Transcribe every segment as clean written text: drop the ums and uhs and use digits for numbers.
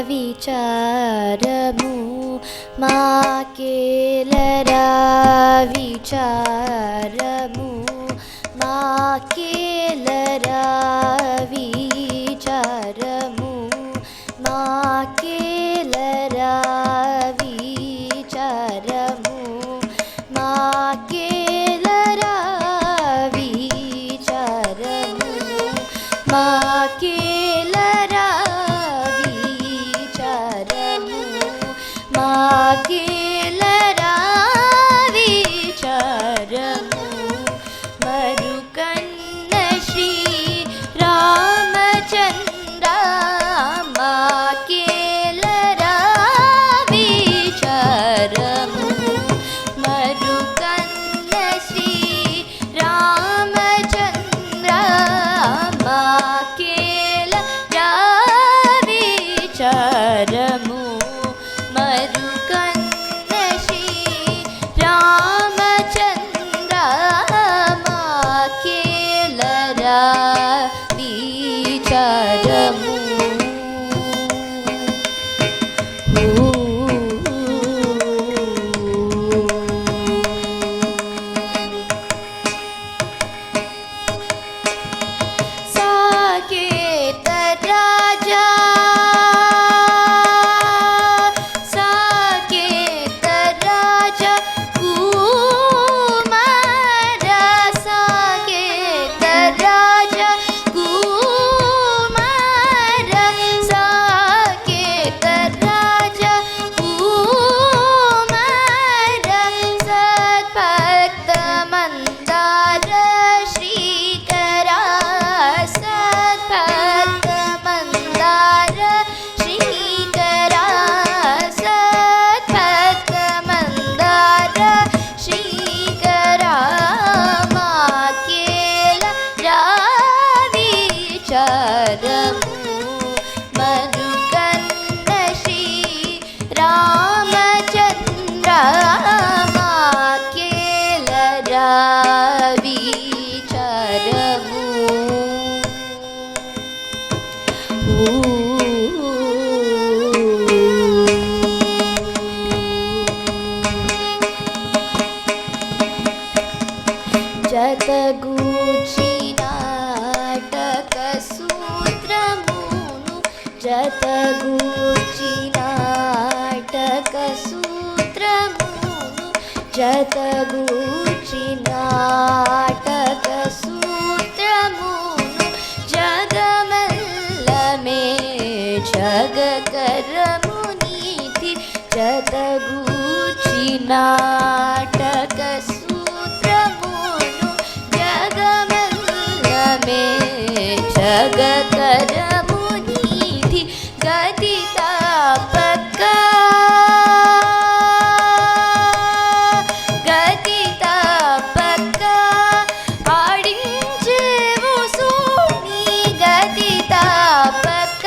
విచారము మాకేలరా విచారము మాకేలరా విచారము మాకేలరా విచారము మాకేలరా విచారము మాకేలరా విచారము మాకేలరా విచారము మరుకన్న శ్రీ రామచంద్ర మాకేలరా విచారము మరుకన్న శ్రీ రామచంద్ర మాకేలరా విచారము మరుకన్న శ్రీ రామచంద్ర మాకేలరా విచారము సాకేత రాజా సాకేత రాజా కుమార సాకేత రాజా కుమార సాకేత రాజా కుమార సద్భక్త మందార శ్రీకరా సద్భక్త మందార శ్రీకరా సద్భక్త మందార శ్రీకరా మాకేలరా విచారము మరుకన్న శ్రీ రామచంద్ర మాకేలరా విచారము జతగూర్చి నాటక సూత్రమును జతగూర్చి నాటక సూత్రమును జతగూర్చి నాటక సూత్రమును జగమల్లమే జగకరము నీతి జతగూర్చి నాటక సూత్రమును జగమల్లమే జగకరము నీతి గతి తాపక గతి తాపక ఆడించేవు సూని గతి తాపక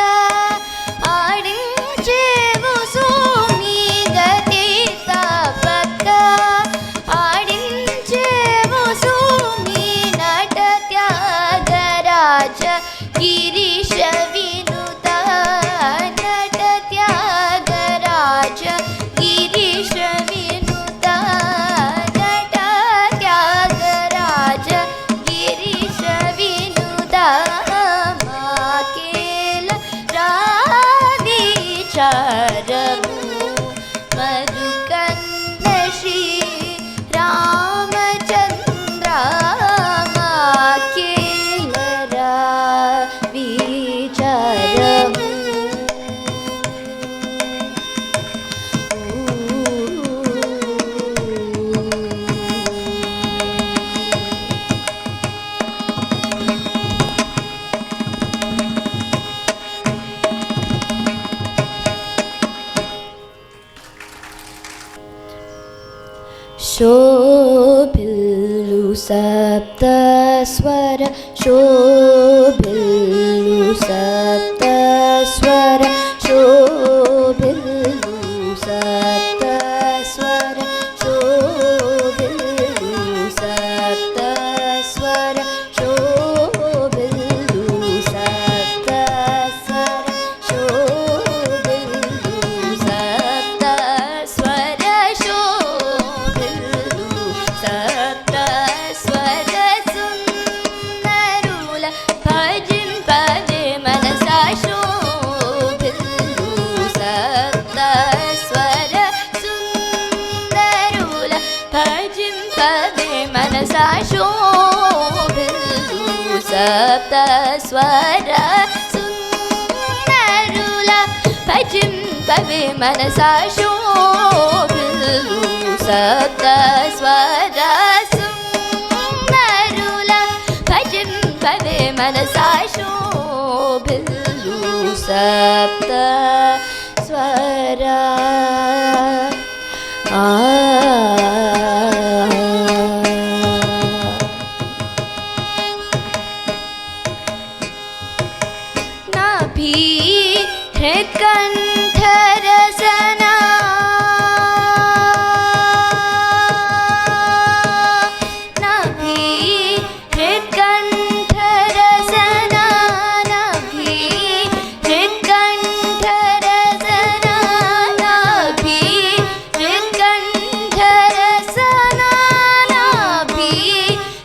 ఆడించేవు సూని గతి తాపక ఆడించేవు సూని నట త్యాగరాజ గిరీశ వినుత నట త్యాగరాజ గిరీశ వినుత నట త్యాగరాజ గిరీశ వినుత మాకేలరా విచారము మరుకన్న శ్రీ రామచంద్ర మాకేలరా విచారము శోభిల్లు సప్త స్వర శోభిల్లు సప్త స్వర శోభిల్లు సప్త స్వర శోభిల్లు సప్త స్వర శోభిల్లు సప్త స్వర శోభిల్లు స్వర సుందరుల భజింపవే మనసా శోభిల్లు సప్త స్వర సుందరుల భజింపవే మనసా శోభిల్లు సప్త స్వర కంఠరసనా నభి హృత్కంఠరసనా నభి హృత్కంఠరసనా నభి హృత్కంఠరసనా నభి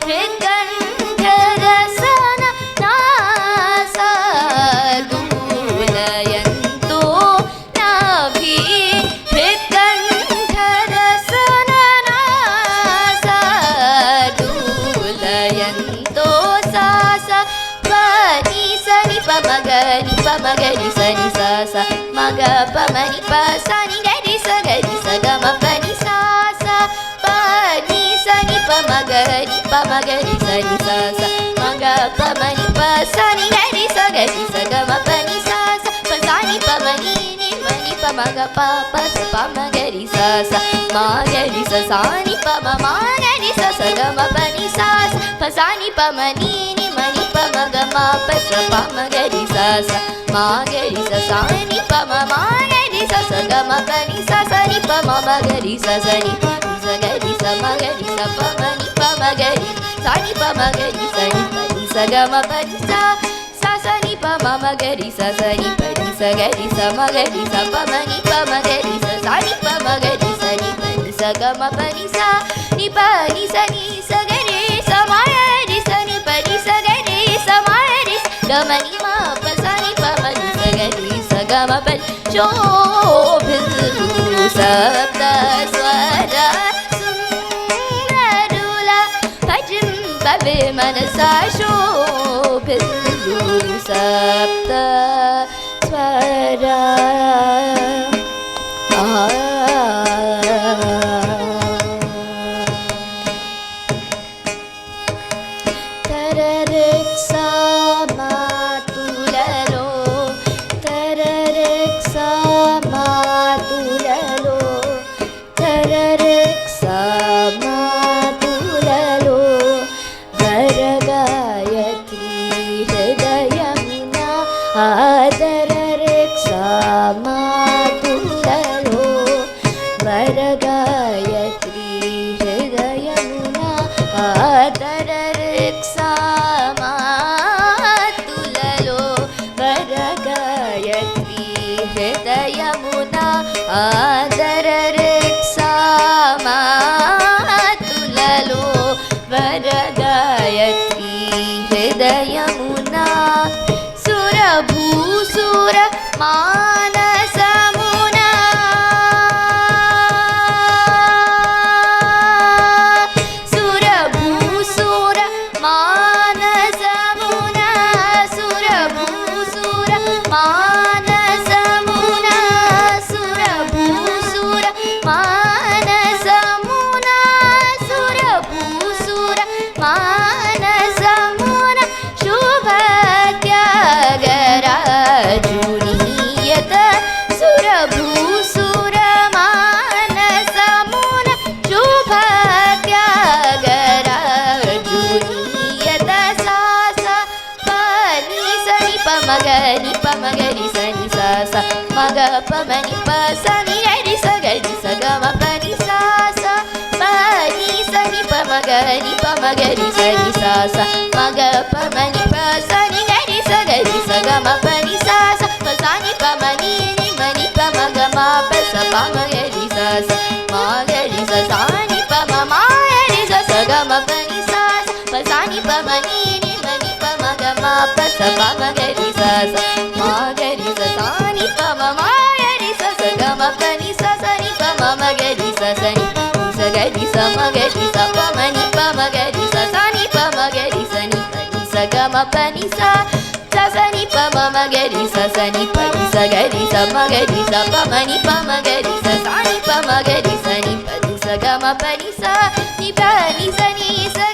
హృత్కంఠరసనా నాసాదు పమగని పమగని సని సాస మగ పమని పసని గరి సగరి సగమ పని సాస పని సని పమగని పమగని సని సాస మగ పమని పసని గరి సగరి సగమ పని సాస పసని పమని నిమని పమగ పపస పమగరి సాస మాగరి ససాని పమ మాగరి సగమ పని సాస పసని పమని నిమని పమగ మాపస పమగరి సాస మాగరి ససాని పమ మాగరి సగమ పని సని పమ మగరి సని సగరి సమగరి సపమని పమగరి సని పమగరి సని పని సగమ పని సని పమ మగరి సని పని సగరి సమగరి సపమని పమగరి సని పమగరి సని పని సగమ పని ని పని సని సగరి సమగరి సని పని సగరి సమగరి గమని మా పసని పమని సగరి సగమ పని శోభిల్లు సప్త స్వర సుందరుల భజింపవే మనసా శోభిల్లు సప్త స్వర తరరిక్సా మాతులలో తరరిక్సా మాతులలో తరరిక్సా మాతులలో వరగాయత్రి హృదయమున ఆదరరిక్సా మాతులలో వరగాయత్రి హృదయమున ఆదరరిక్సా మాతులలో వరగాయత్రి హృదయమున ఆదరరిక్సా మాతులలో వరగాయత్రి హృదయమున సురభూసుర మానసమున సురభూసుర మానసమున సురభూసుర మానసమున సురభూసుర మానసమున సురభూసుర మానసమున శుభ త్యాగరాజునీయత సురభూసుర మానసమున శుభ త్యాగరాజునీయత సాస పని సని పమగని పమగరి సని సాస మగ పమని పసని గరి సగరి సగమ పని సాస పని సని పమగని పమగరి సని సాస మగ పమని పసని గరి సగరి సగమ పని సాస పసని పమని నిమని పమగ మాపస పమగరి సాస మాగరి ససాని పమ మాగరి సగమ పని సాస పసని పమని నిమని పమగ మాపస పమగరి సాస మాగరి ససాని పమ మాగరి సగమ పని సని పమ మగరి సని సగరి సమగరి సపమని పమగరి సని పమగరి సని పని సగమ పని pa ma ma ga ri sa sa ni pa ri sa ga ri sa ma ga ri sa pa ma ga ri sa sa ni pa ma ga ri sa ni pa ri sa ga ma pa ri sa ni pa ni sa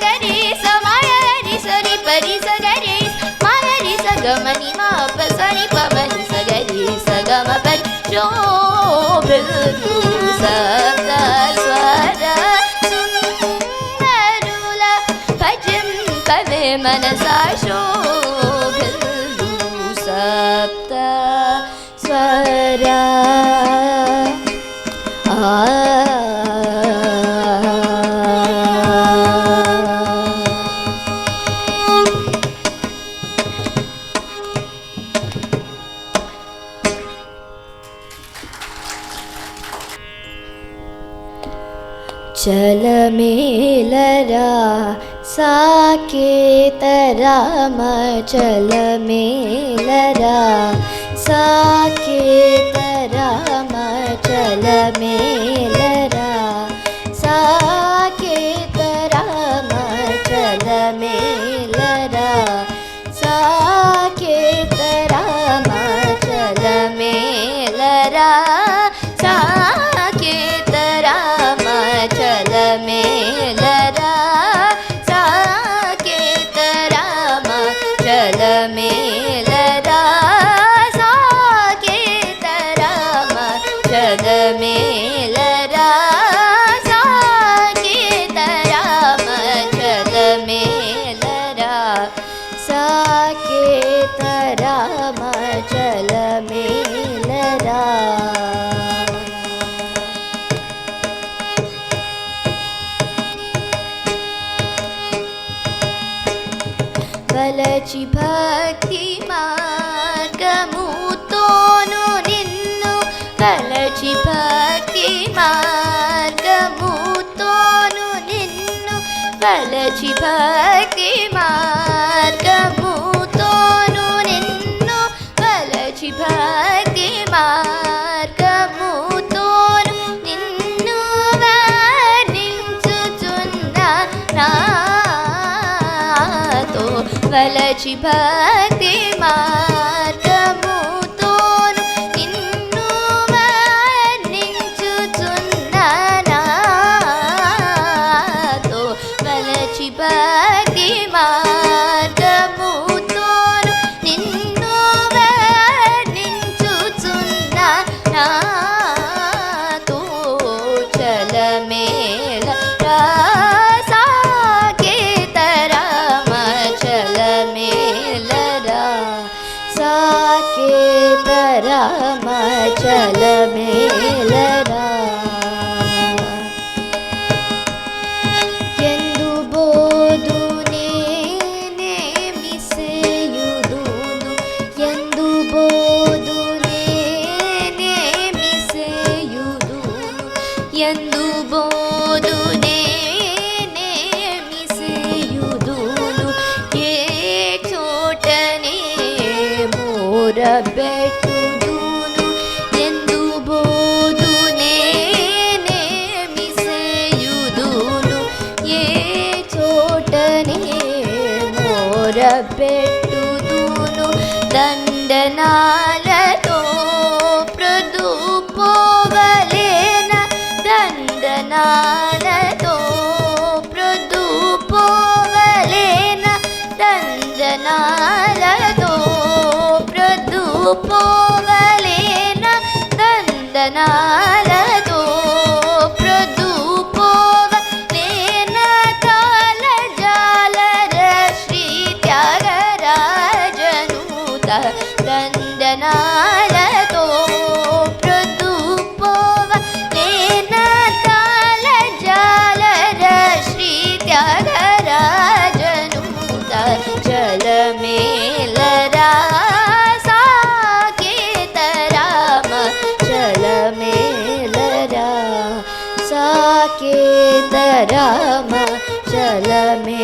ga ri sa ma ga ri sa ni pa ri sa ga ri ma ga ri sa ga ma ni ma pa sa ni pa ma ni sa ga ri sa ga ma pa ri శోభిల్లు సప్త స్వర సుందరుల భజింపవే మనసా శోభిల్లు సప్త స్వర చలమేలరా సాకేతరామ చలమేలరా సాకేతరామ చలమేలరా సాకేతరామ చలమేలరా సాకేతరామ చలమేలరా సాకేతరామ చలమేలరా సాకేతరామ చలమేలరా సాకేతరామ చలమేలరా సాకేతరామ చలమేలరా సాకేతరామ చలమేలరా వలచి భక్తి మార్గముతోను నిన్ను వలచి భక్తి మార్గముతోను నిన్ను వలచి భక్తి మార్గముతోను నిన్ను వలచి భక్తి మార్గముతోను నిన్ను వర్ణించుచున్న వలచి భక్తి మార్గముతోను నిన్ను వర్ణించుచున్న నాతో వలచి భక్తి మార్గముతోను నిన్ను వర్ణించుచున్న నాతో చలమేలరా సాకేతరామ చలమేలరా ఎందు బోధునే నేమిసేయుదును ఎందు బోధునే నేమిసేయుదును ఎందు బోధునే నేమిసేయుదును ఏ చోటనే మొరబెట్టుదును ఎందు బోధునే నేమిసేయుదును ఏ చోటనే మొరబెట్టుదును దండనాలతో ప్రొద్దుపోవలేన దండనాలతో ప్రొద్దుపోవలేన దండనాలతో ప్రొద్దుపోవలేన దండనాలతో ప్రొద్దుపోవలేన కాలజాలర శ్రీ త్యాగరాజనూత దండనాలతో ప్రొద్దుపోవలేన కాలజాలర శ్రీ త్యాగరాజనూత చలమేలరా సాకేతరామ చలమే